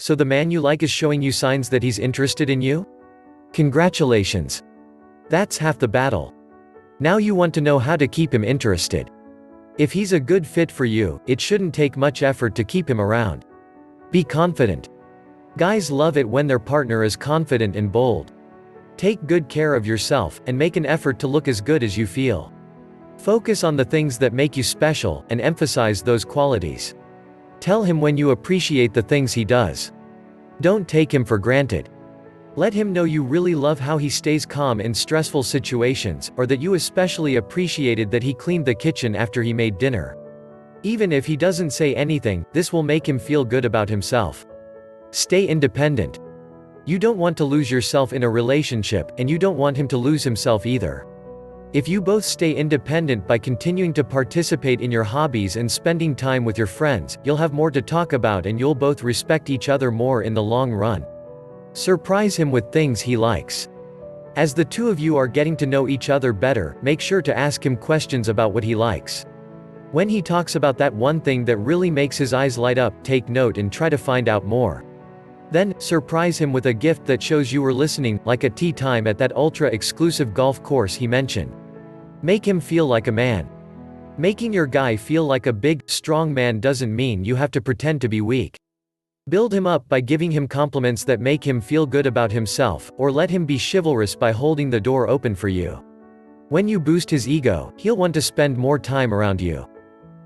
So the man you like is showing you signs that he's interested in you? Congratulations. That's half the battle. Now you want to know how to keep him interested. If he's a good fit for you, it shouldn't take much effort to keep him around. Be confident. Guys love it when their partner is confident and bold. Take good care of yourself, and make an effort to look as good as you feel. Focus on the things that make you special, and emphasize those qualities. Tell him when you appreciate the things he does. Don't take him for granted. Let him know you really love how he stays calm in stressful situations, or that you especially appreciated that he cleaned the kitchen after he made dinner. Even if he doesn't say anything, this will make him feel good about himself. Stay independent. You don't want to lose yourself in a relationship, and you don't want him to lose himself either. If you both stay independent by continuing to participate in your hobbies and spending time with your friends, you'll have more to talk about and you'll both respect each other more in the long run. Surprise him with things he likes. As the two of you are getting to know each other better, make sure to ask him questions about what he likes. When he talks about that one thing that really makes his eyes light up, take note and try to find out more. Then, surprise him with a gift that shows you were listening, like a tea time at that ultra-exclusive golf course he mentioned. Make him feel like a man. Making your guy feel like a big, strong man doesn't mean you have to pretend to be weak. Build him up by giving him compliments that make him feel good about himself, or let him be chivalrous by holding the door open for you. When you boost his ego, he'll want to spend more time around you.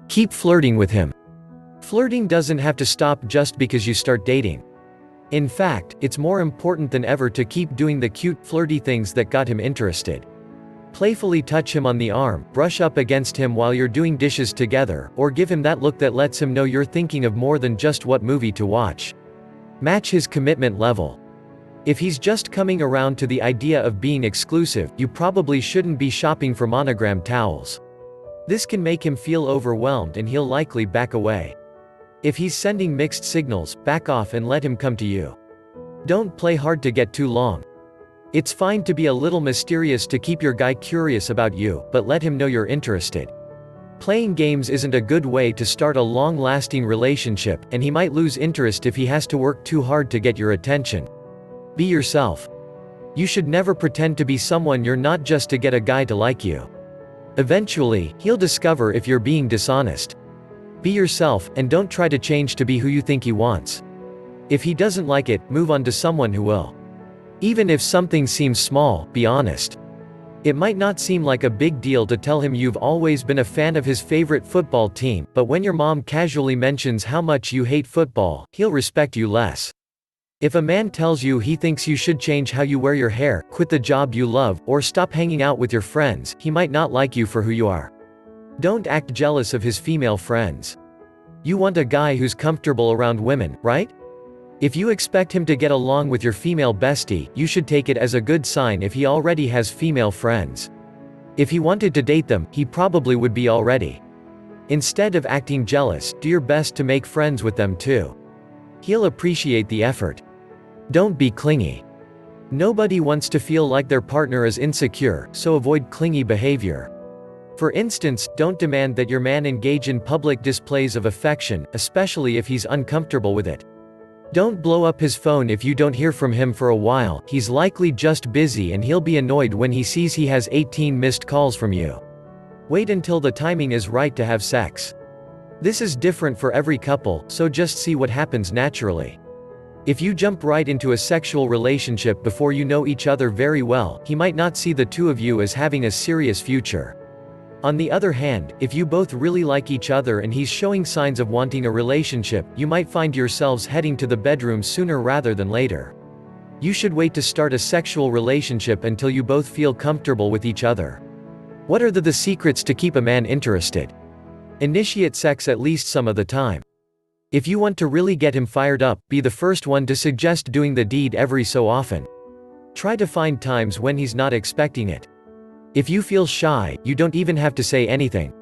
Keep flirting with him. Flirting doesn't have to stop just because you start dating. In fact, it's more important than ever to keep doing the cute, flirty things that got him interested. Playfully touch him on the arm, brush up against him while you're doing dishes together, or give him that look that lets him know you're thinking of more than just what movie to watch. Match his commitment level. If he's just coming around to the idea of being exclusive, you probably shouldn't be shopping for monogram towels. This can make him feel overwhelmed and he'll likely back away. If he's sending mixed signals, back off and let him come to you. Don't play hard to get too long. It's fine to be a little mysterious to keep your guy curious about you, but let him know you're interested. Playing games isn't a good way to start a long-lasting relationship, and he might lose interest if he has to work too hard to get your attention. Be yourself. You should never pretend to be someone you're not just to get a guy to like you. Eventually, he'll discover if you're being dishonest. Be yourself, and don't try to change to be who you think he wants. If he doesn't like it, move on to someone who will. Even if something seems small, be honest. It might not seem like a big deal to tell him you've always been a fan of his favorite football team, but when your mom casually mentions how much you hate football, he'll respect you less. If a man tells you he thinks you should change how you wear your hair, quit the job you love, or stop hanging out with your friends, he might not like you for who you are. Don't act jealous of his female friends. You want a guy who's comfortable around women, right? If you expect him to get along with your female bestie, you should take it as a good sign if he already has female friends. If he wanted to date them, he probably would be already. Instead of acting jealous, do your best to make friends with them too. He'll appreciate the effort. Don't be clingy. Nobody wants to feel like their partner is insecure, so avoid clingy behavior. For instance, don't demand that your man engage in public displays of affection, especially if he's uncomfortable with it. Don't blow up his phone if you don't hear from him for a while. He's likely just busy and he'll be annoyed when he sees he has 18 missed calls from you. Wait until the timing is right to have sex. This is different for every couple, so just see what happens naturally. If you jump right into a sexual relationship before you know each other very well, he might not see the two of you as having a serious future. On the other hand, if you both really like each other and he's showing signs of wanting a relationship, you might find yourselves heading to the bedroom sooner rather than later. You should wait to start a sexual relationship until you both feel comfortable with each other. What are the secrets to keep a man interested? Initiate sex at least some of the time. If you want to really get him fired up, be the first one to suggest doing the deed every so often. Try to find times when he's not expecting it. If you feel shy, you don't even have to say anything.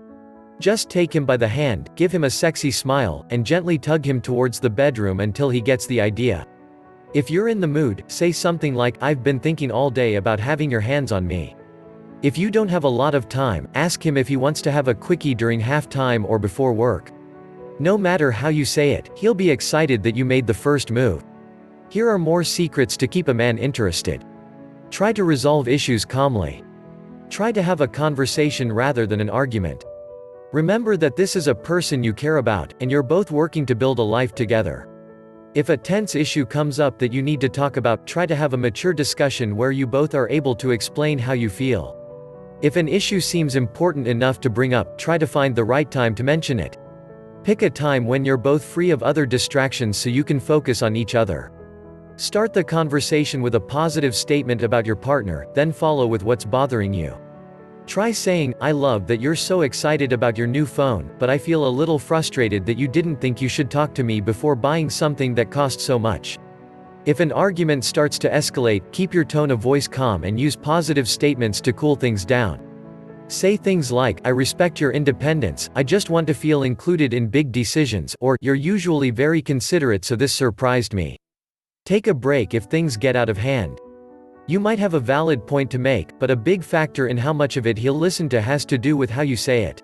Just take him by the hand, give him a sexy smile, and gently tug him towards the bedroom until he gets the idea. If you're in the mood, say something like, "I've been thinking all day about having your hands on me." If you don't have a lot of time, ask him if he wants to have a quickie during halftime or before work. No matter how you say it, he'll be excited that you made the first move. Here are more secrets to keep a man interested. Try to resolve issues calmly. Try to have a conversation rather than an argument. Remember that this is a person you care about, and you're both working to build a life together. If a tense issue comes up that you need to talk about, try to have a mature discussion where you both are able to explain how you feel. If an issue seems important enough to bring up, try to find the right time to mention it. Pick a time when you're both free of other distractions so you can focus on each other. Start the conversation with a positive statement about your partner, then follow with what's bothering you. Try saying, "I love that you're so excited about your new phone, but I feel a little frustrated that you didn't think you should talk to me before buying something that cost so much." If an argument starts to escalate, keep your tone of voice calm and use positive statements to cool things down. Say things like, "I respect your independence, I just want to feel included in big decisions," or, "You're usually very considerate, so this surprised me." Take a break if things get out of hand. You might have a valid point to make, but a big factor in how much of it he'll listen to has to do with how you say it.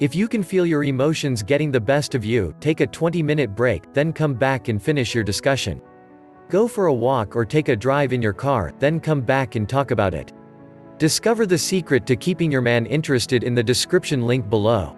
If you can feel your emotions getting the best of you, take a 20-minute break, then come back and finish your discussion. Go for a walk or take a drive in your car, then come back and talk about it. Discover the secret to keeping your man interested in the description link below.